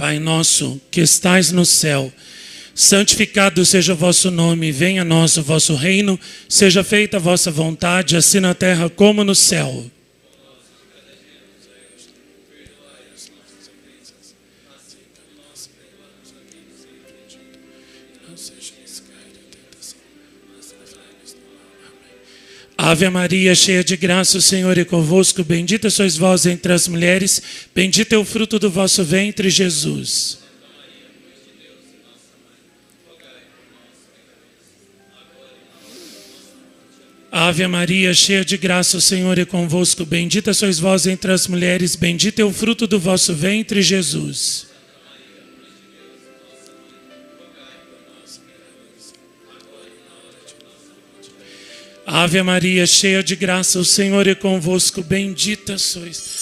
Pai nosso que estais no céu, santificado seja o vosso nome, venha a nós o vosso reino, seja feita a vossa vontade, assim na terra como no céu. Ave Maria, cheia de graça, o Senhor é convosco, bendita sois vós entre as mulheres, bendito é o fruto do vosso ventre, Jesus. Ave Maria, cheia de graça, o Senhor é convosco, bendita sois vós entre as mulheres, bendito é o fruto do vosso ventre, Jesus. Ave Maria, cheia de graça, o Senhor é convosco, bendita sois.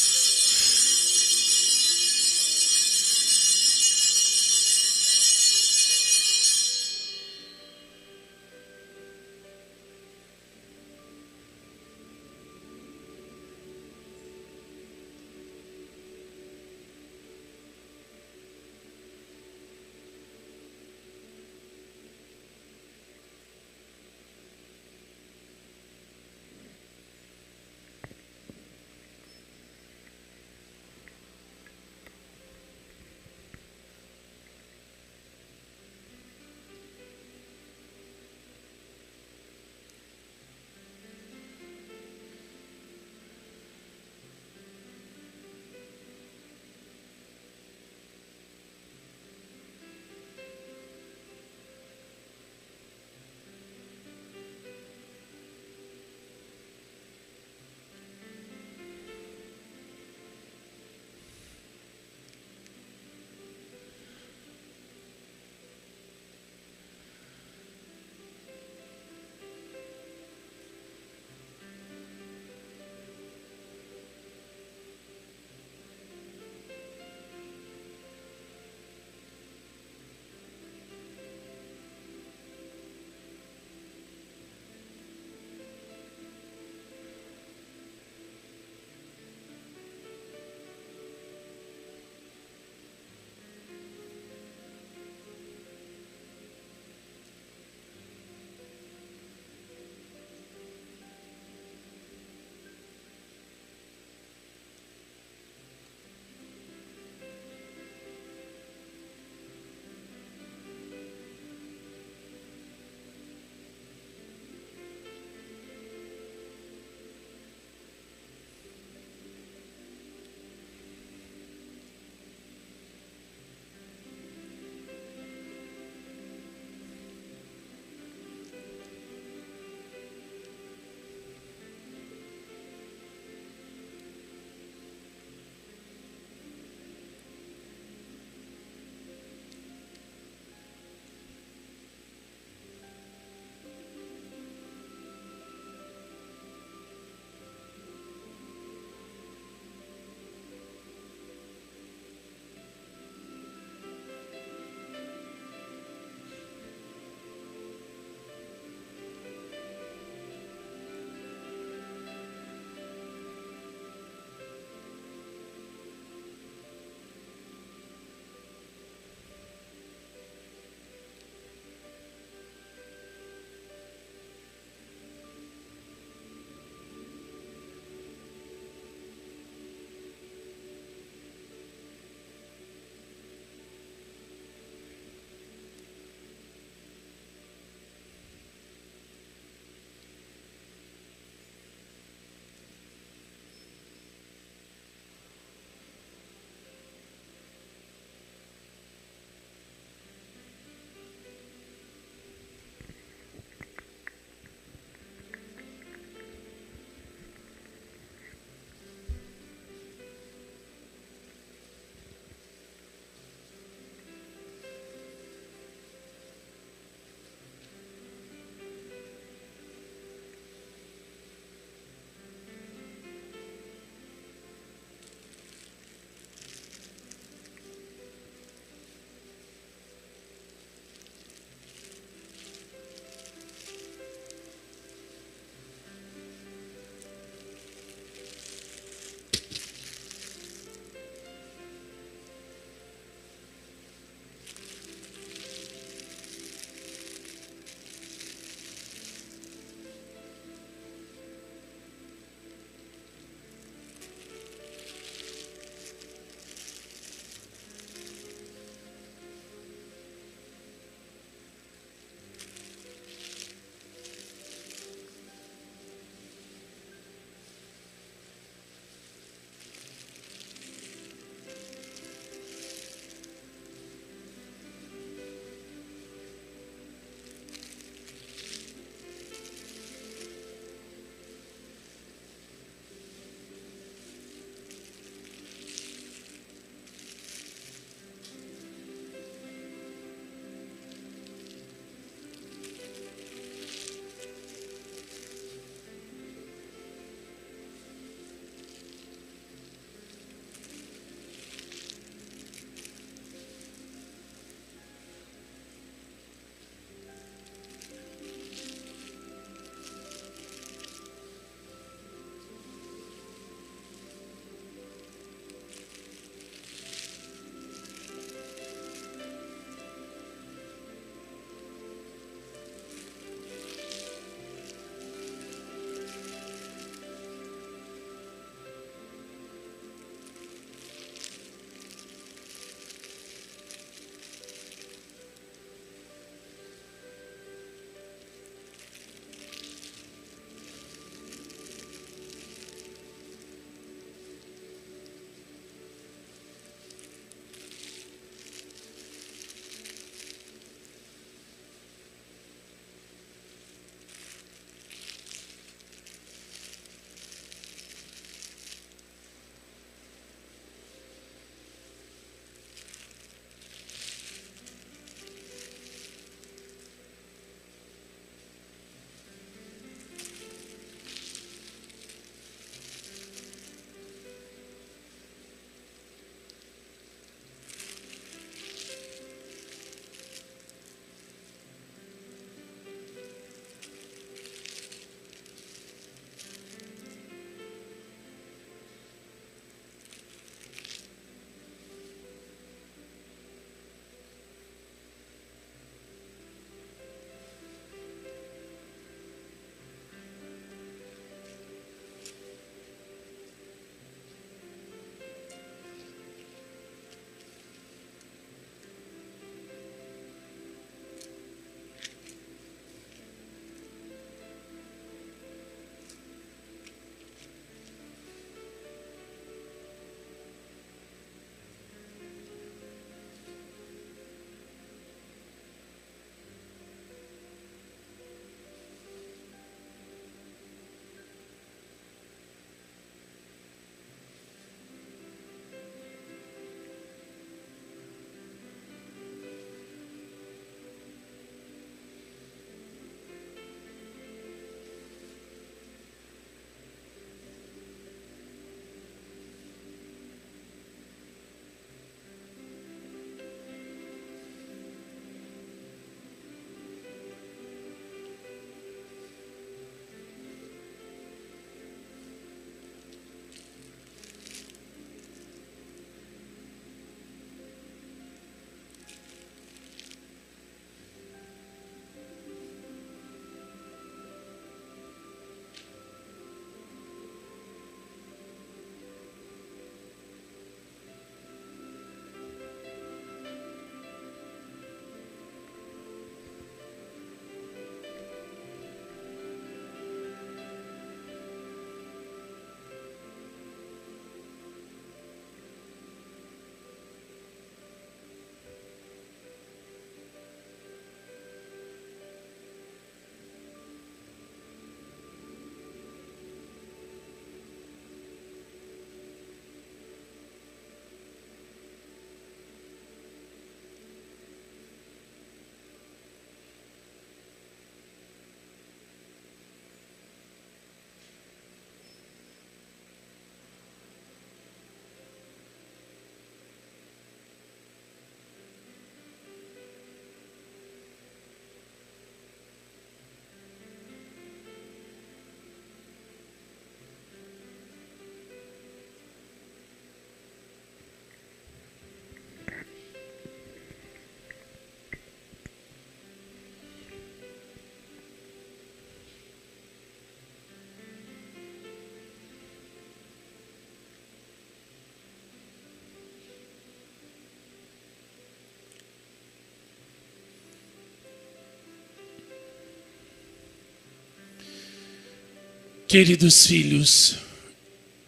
Queridos filhos,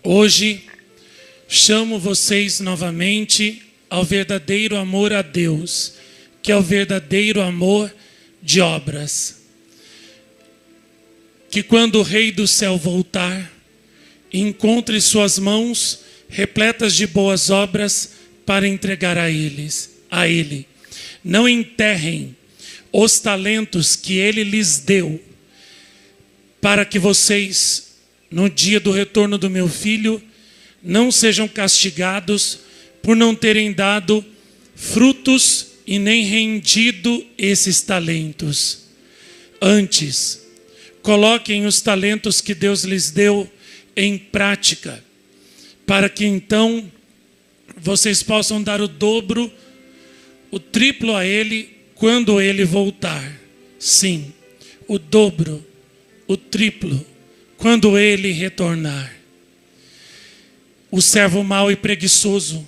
hoje chamo vocês novamente ao verdadeiro amor a Deus, que é o verdadeiro amor de obras. Que quando o Rei do céu voltar, encontre suas mãos repletas de boas obras para entregar a Ele. Não enterrem os talentos que Ele lhes deu, para que vocês, no dia do retorno do meu filho, não sejam castigados por não terem dado frutos e nem rendido esses talentos. Antes, coloquem os talentos que Deus lhes deu em prática, para que então vocês possam dar o dobro, o triplo a Ele quando Ele voltar. Sim, o dobro, o triplo, quando Ele retornar. O servo mau e preguiçoso,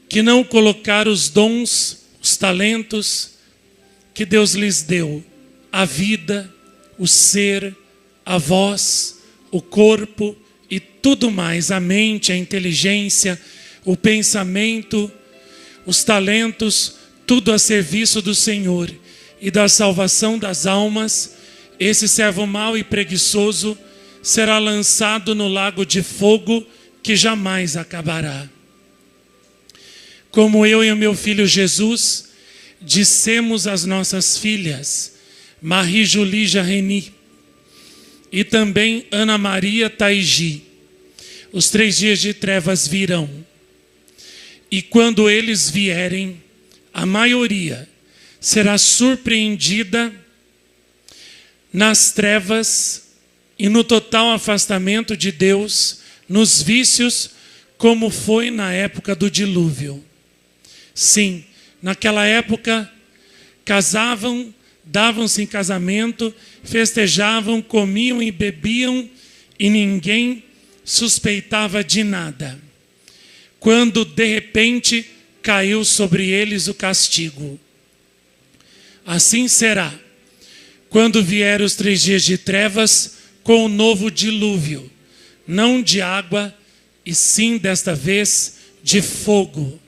que não colocar os dons, os talentos que Deus lhes deu, a vida, o ser, a voz, o corpo e tudo mais, a mente, a inteligência, o pensamento, os talentos, tudo a serviço do Senhor e da salvação das almas. Esse servo mau e preguiçoso será lançado no lago de fogo que jamais acabará. Como eu e o meu filho Jesus dissemos às nossas filhas, Marie-Julie Jarreni e também Ana Maria Taigi, os 3 dias de trevas virão. E quando eles vierem, a maioria será surpreendida nas trevas e no total afastamento de Deus, nos vícios, como foi na época do dilúvio. Sim, naquela época, casavam, davam-se em casamento, festejavam, comiam e bebiam, e ninguém suspeitava de nada. Quando, de repente, caiu sobre eles o castigo. Assim será quando vier os 3 dias de trevas com o novo dilúvio, não de água, e sim desta vez de fogo,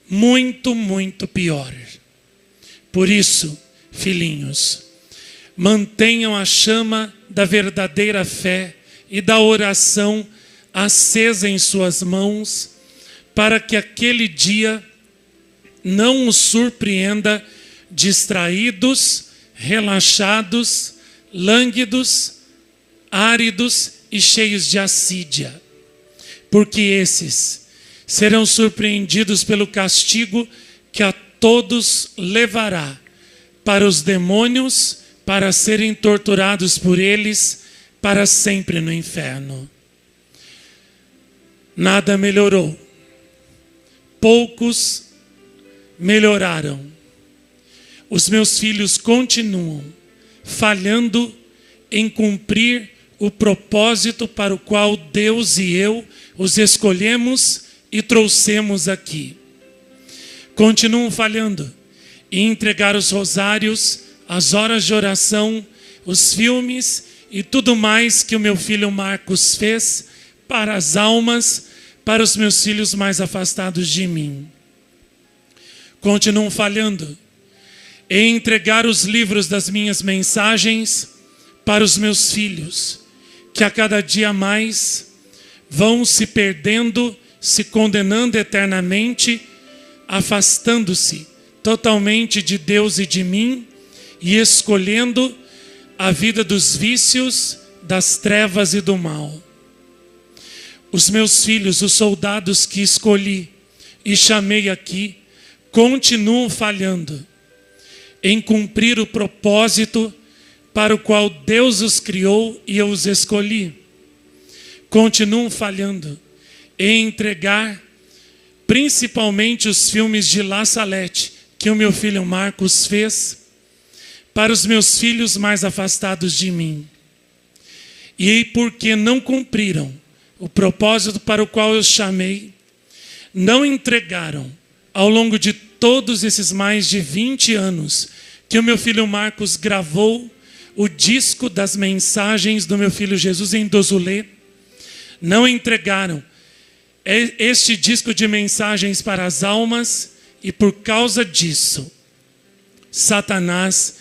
muito, muito pior. Por isso, filhinhos, mantenham a chama da verdadeira fé e da oração acesa em suas mãos, para que aquele dia não os surpreenda distraídos, relaxados, lânguidos, áridos e cheios de assídia. Porque esses serão surpreendidos pelo castigo que a todos levará para os demônios, para serem torturados por eles para sempre no inferno. Nada melhorou. Poucos melhoraram. Os meus filhos continuam falhando em cumprir o propósito para o qual Deus e eu os escolhemos e trouxemos aqui. Continuam falhando em entregar os rosários, as horas de oração, os filmes e tudo mais que o meu filho Marcos fez para as almas, para os meus filhos mais afastados de mim. Continuam falhando em entregar os livros das minhas mensagens para os meus filhos, que a cada dia mais vão se perdendo, se condenando eternamente, afastando-se totalmente de Deus e de mim e escolhendo a vida dos vícios, das trevas e do mal. Os meus filhos, os soldados que escolhi e chamei aqui, continuam falhando em cumprir o propósito para o qual Deus os criou e eu os escolhi. Continuam falhando em entregar principalmente os filmes de La Salette, que o meu filho Marcos fez, para os meus filhos mais afastados de mim. E porque não cumpriram o propósito para o qual eu chamei, não entregaram ao longo de todos esses mais de 20 anos que o meu filho Marcos gravou o disco das mensagens do meu filho Jesus em Dozulê, não entregaram este disco de mensagens para as almas, e por causa disso, Satanás,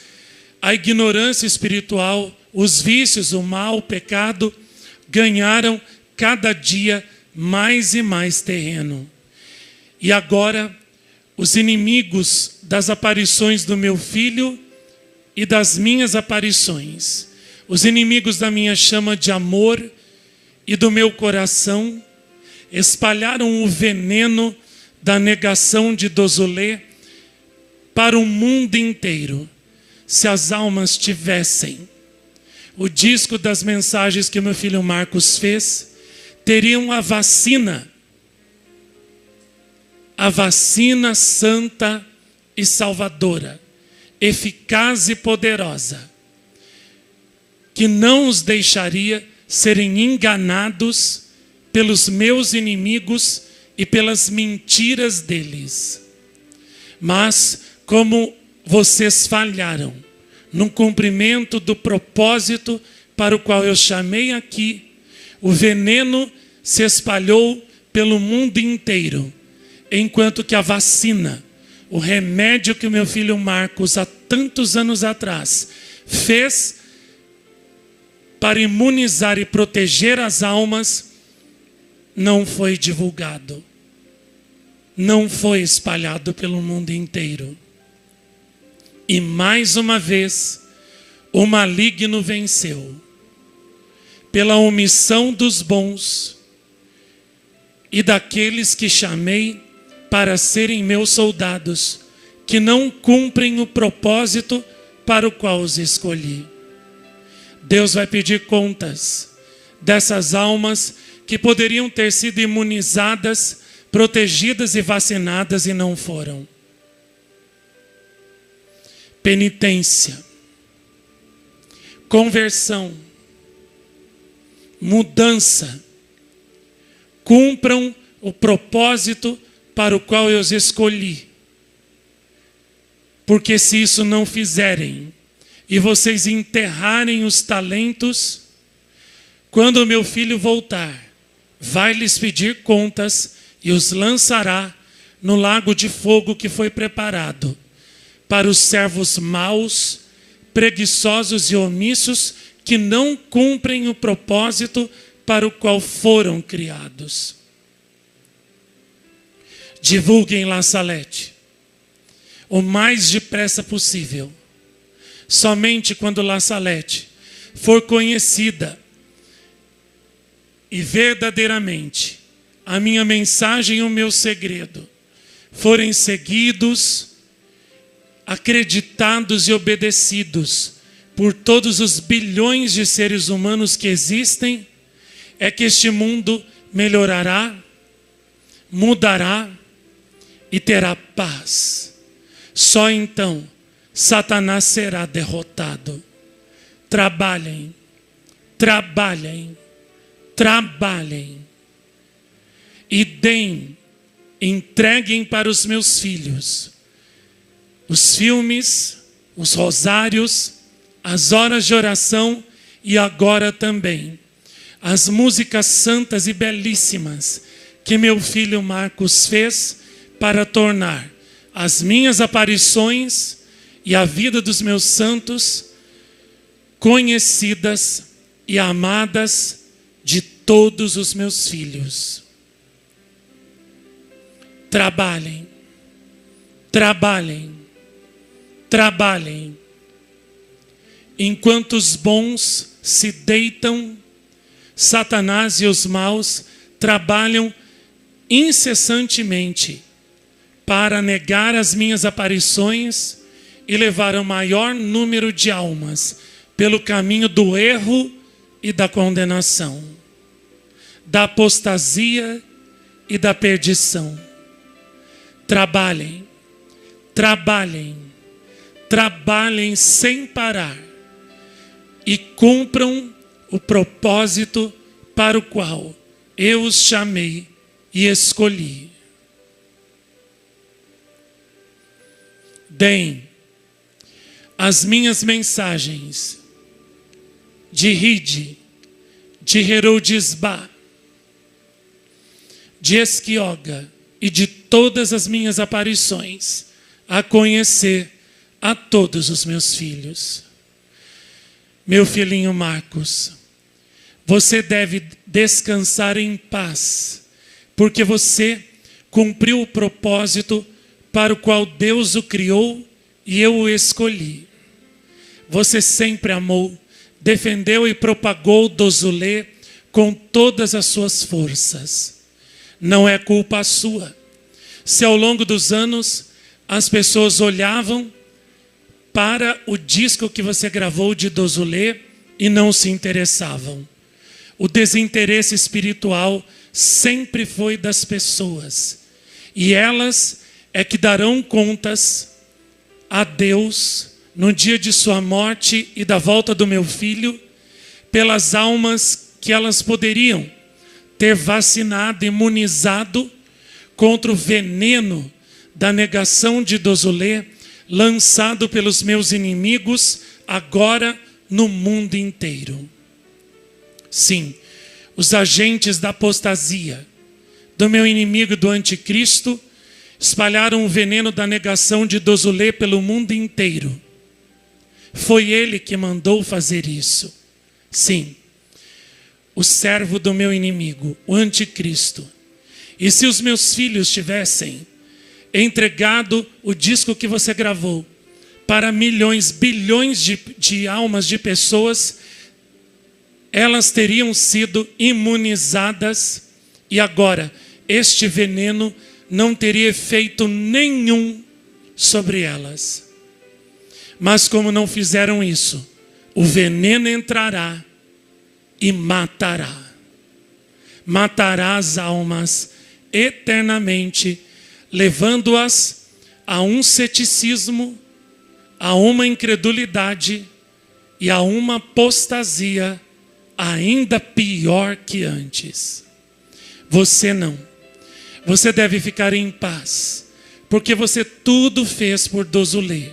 a ignorância espiritual, os vícios, o mal, o pecado, ganharam cada dia mais e mais terreno. E agora, os inimigos das aparições do meu filho e das minhas aparições, os inimigos da minha chama de amor e do meu coração, espalharam o veneno da negação de Dozulê para o mundo inteiro. Se as almas tivessem o disco das mensagens que meu filho Marcos fez, teriam a vacina santa e salvadora, eficaz e poderosa, que não os deixaria serem enganados pelos meus inimigos e pelas mentiras deles. Mas, como vocês falharam no cumprimento do propósito para o qual eu chamei aqui, o veneno se espalhou pelo mundo inteiro, enquanto que a vacina, o remédio que o meu filho Marcos, há tantos anos atrás, fez para imunizar e proteger as almas, não foi divulgado, não foi espalhado pelo mundo inteiro. E mais uma vez, o maligno venceu. Pela omissão dos bons e daqueles que chamei para serem meus soldados, que não cumprem o propósito para o qual os escolhi. Deus vai pedir contas dessas almas que poderiam ter sido imunizadas, protegidas e vacinadas e não foram. Penitência, conversão, mudança. Cumpram o propósito para o qual eu os escolhi. Porque se isso não fizerem, e vocês enterrarem os talentos, quando o meu filho voltar, vai lhes pedir contas e os lançará no lago de fogo que foi preparado para os servos maus, preguiçosos e omissos, que não cumprem o propósito para o qual foram criados. Divulguem La Salete o mais depressa possível. Somente quando La Salete for conhecida e verdadeiramente a minha mensagem e o meu segredo forem seguidos, acreditados e obedecidos por todos os bilhões de seres humanos que existem, é que este mundo melhorará, mudará e terá paz. Só então Satanás será derrotado. Trabalhem, trabalhem, trabalhem e deem, entreguem para os meus filhos os filmes, os rosários, as horas de oração e agora também as músicas santas e belíssimas que meu filho Marcos fez para tornar as minhas aparições e a vida dos meus santos conhecidas e amadas de todos os meus filhos. Trabalhem, trabalhem, trabalhem. Enquanto os bons se deitam, Satanás e os maus trabalham incessantemente para negar as minhas aparições e levar o maior número de almas pelo caminho do erro e da condenação, da apostasia e da perdição. Trabalhem, trabalhem, trabalhem sem parar e cumpram o propósito para o qual eu os chamei e escolhi. Deem as minhas mensagens de Ride, de Herodisbá, de Esquioga e de todas as minhas aparições, a conhecer a todos os meus filhos. Meu filhinho Marcos, você deve descansar em paz, porque você cumpriu o propósito para o qual Deus o criou e eu o escolhi. Você sempre amou, defendeu e propagou o Dozulê com todas as suas forças. Não é culpa sua se ao longo dos anos as pessoas olhavam para o disco que você gravou de Dozulê e não se interessavam. O desinteresse espiritual sempre foi das pessoas. E elas é que darão contas a Deus no dia de sua morte e da volta do meu filho, pelas almas que elas poderiam ter vacinado, imunizado contra o veneno da negação de Dozulê, lançado pelos meus inimigos agora no mundo inteiro. Sim, os agentes da apostasia, do meu inimigo e do anticristo, espalharam o veneno da negação de Dozulê pelo mundo inteiro. Foi ele que mandou fazer isso. Sim, o servo do meu inimigo, o anticristo. E se os meus filhos tivessem entregado o disco que você gravou para milhões, bilhões de almas de pessoas, elas teriam sido imunizadas e agora este veneno não teria efeito nenhum sobre elas. Mas como não fizeram isso, o veneno entrará e matará. Matará as almas eternamente, levando-as a um ceticismo, a uma incredulidade e a uma apostasia ainda pior que antes. Você não. Você deve ficar em paz, porque você tudo fez por Dozulê.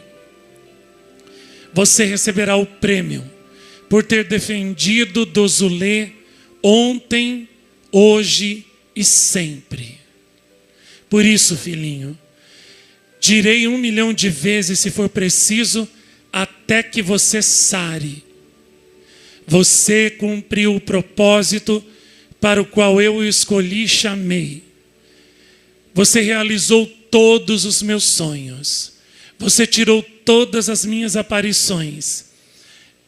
Você receberá o prêmio por ter defendido Dozulê ontem, hoje e sempre. Por isso, filhinho, direi 1 milhão de vezes, se for preciso, até que você sare. Você cumpriu o propósito para o qual eu o escolhi e chamei. Você realizou todos os meus sonhos. Você tirou todas as minhas aparições,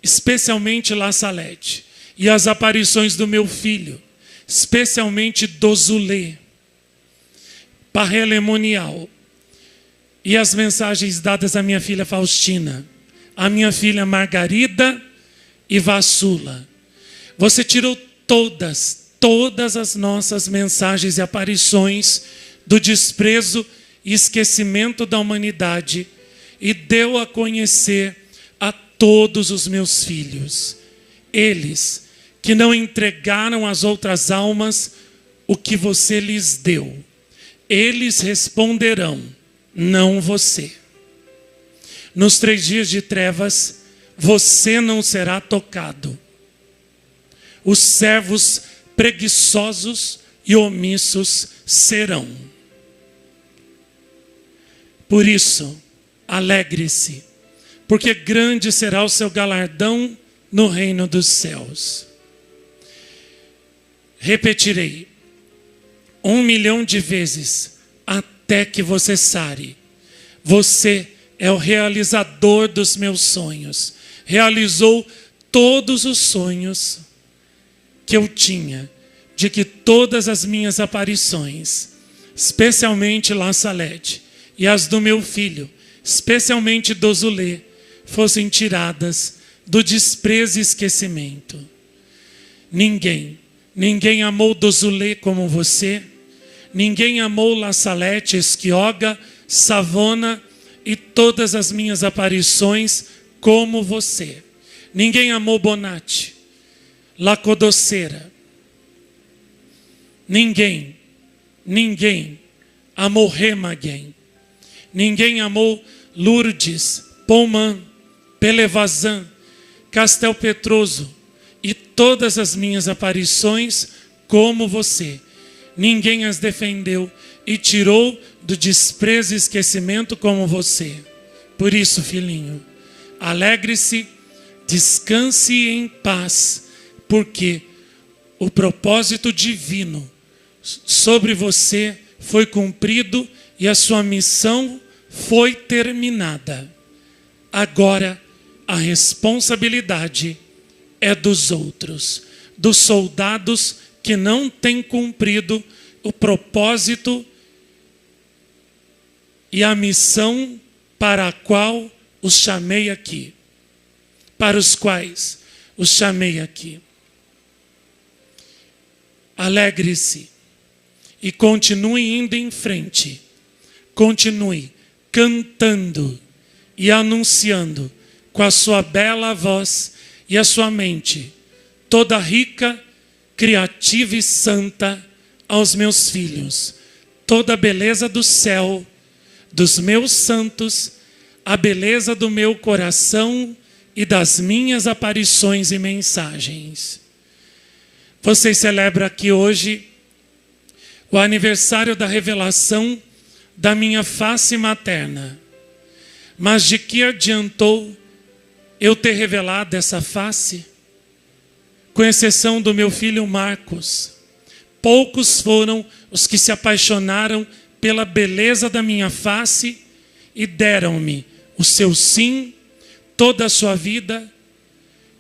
especialmente La Salete, e as aparições do meu filho, especialmente Dozulê, Parrelemonial, e as mensagens dadas à minha filha Faustina, à minha filha Margarida e Vassula. Você tirou todas as nossas mensagens e aparições do desprezo e esquecimento da humanidade e deu a conhecer a todos os meus filhos. Eles que não entregaram às outras almas o que você lhes deu. Eles responderão, não você. Nos 3 dias de trevas, você não será tocado. Os servos preguiçosos e omissos serão. Por isso, alegre-se, porque grande será o seu galardão no reino dos céus. Repetirei 1 milhão de vezes, até que você sare. Você é o realizador dos meus sonhos. Realizou todos os sonhos que eu tinha, de que todas as minhas aparições, especialmente La Salete, e as do meu filho, especialmente Dozulê, fossem tiradas do desprezo e esquecimento. Ninguém amou Dozulê como você. Ninguém amou La Salete, Esquioga, Savona e todas as minhas aparições como você. Ninguém amou Bonatti, La Codocera. Ninguém amou Remagen. Ninguém amou Lourdes, Pomman, Pelevazan, Castelpetroso, e todas as minhas aparições como você. Ninguém as defendeu e tirou do desprezo e esquecimento como você. Por isso, filhinho, alegre-se, descanse em paz, porque o propósito divino sobre você foi cumprido e a sua missão foi terminada. Agora, a responsabilidade é dos outros, dos soldados que não têm cumprido o propósito e a missão para a qual os chamei aqui, para os quais os chamei aqui. Alegre-se e continue indo em frente, continue cantando e anunciando com a sua bela voz e a sua mente toda rica, criativa e santa aos meus filhos, toda a beleza do céu, dos meus santos, a beleza do meu coração e das minhas aparições e mensagens. Vocês celebram aqui hoje o aniversário da revelação da minha face materna. Mas de que adiantou eu ter revelado essa face? Com exceção do meu filho Marcos, poucos foram os que se apaixonaram pela beleza da minha face e deram-me o seu sim, toda a sua vida,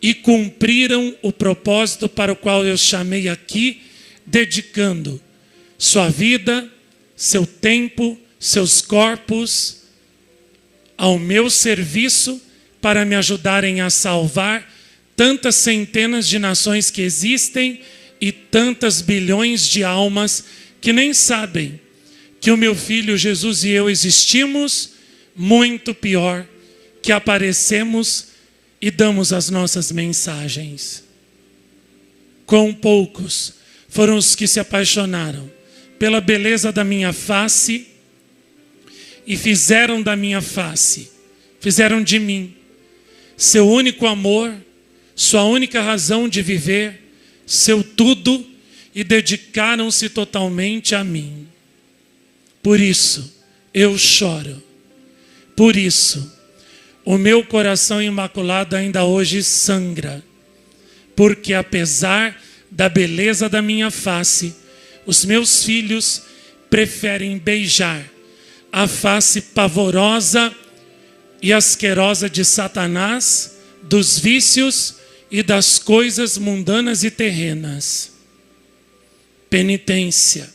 e cumpriram o propósito para o qual eu chamei aqui, dedicando sua vida, seu tempo, seus corpos ao meu serviço para me ajudarem a salvar tantas centenas de nações que existem e tantas bilhões de almas que nem sabem que o meu filho Jesus e eu existimos, muito pior, que aparecemos e damos as nossas mensagens. Quão poucos foram os que se apaixonaram pela beleza da minha face e fizeram da minha face, fizeram de mim seu único amor, sua única razão de viver, seu tudo, e dedicaram-se totalmente a mim. Por isso eu choro, por isso o meu coração imaculado ainda hoje sangra, porque apesar da beleza da minha face, os meus filhos preferem beijar a face pavorosa e asquerosa de Satanás, dos vícios e das coisas mundanas e terrenas. Penitência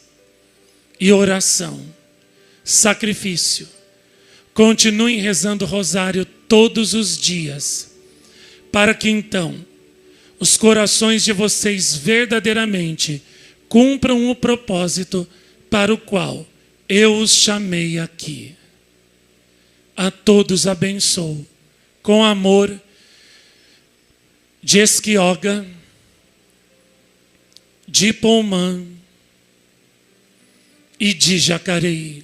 e oração, sacrifício. Continuem rezando o rosário todos os dias, para que então os corações de vocês verdadeiramente cumpram o propósito para o qual eu os chamei aqui. A todos abençoo com amor de Esquioga, de Pomã e de Jacareí.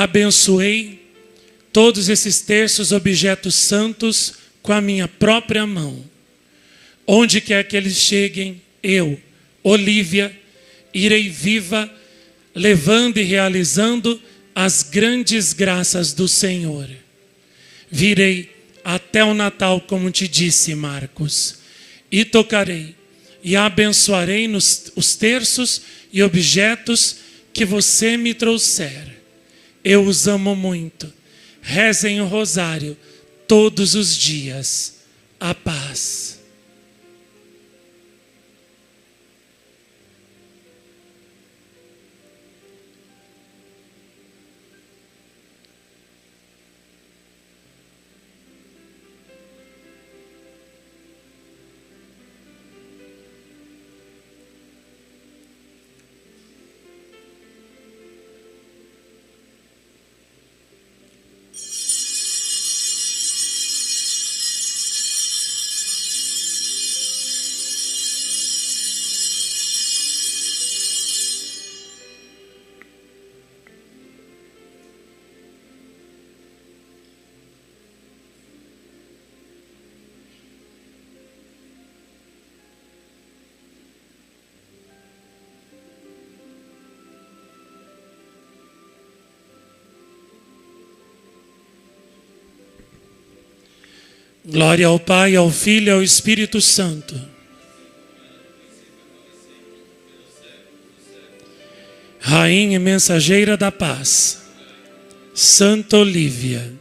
Abençoei todos esses terços, objetos santos, com a minha própria mão. Onde quer que eles cheguem, eu, Olívia, irei viva, levando e realizando as grandes graças do Senhor. Virei até o Natal, como te disse, Marcos, e tocarei e abençoarei os terços e objetos que você me trouxer. Eu os amo muito. Rezem o rosário todos os dias. A paz. Glória ao Pai, ao Filho e ao Espírito Santo. Rainha e mensageira da paz, Santa Olívia,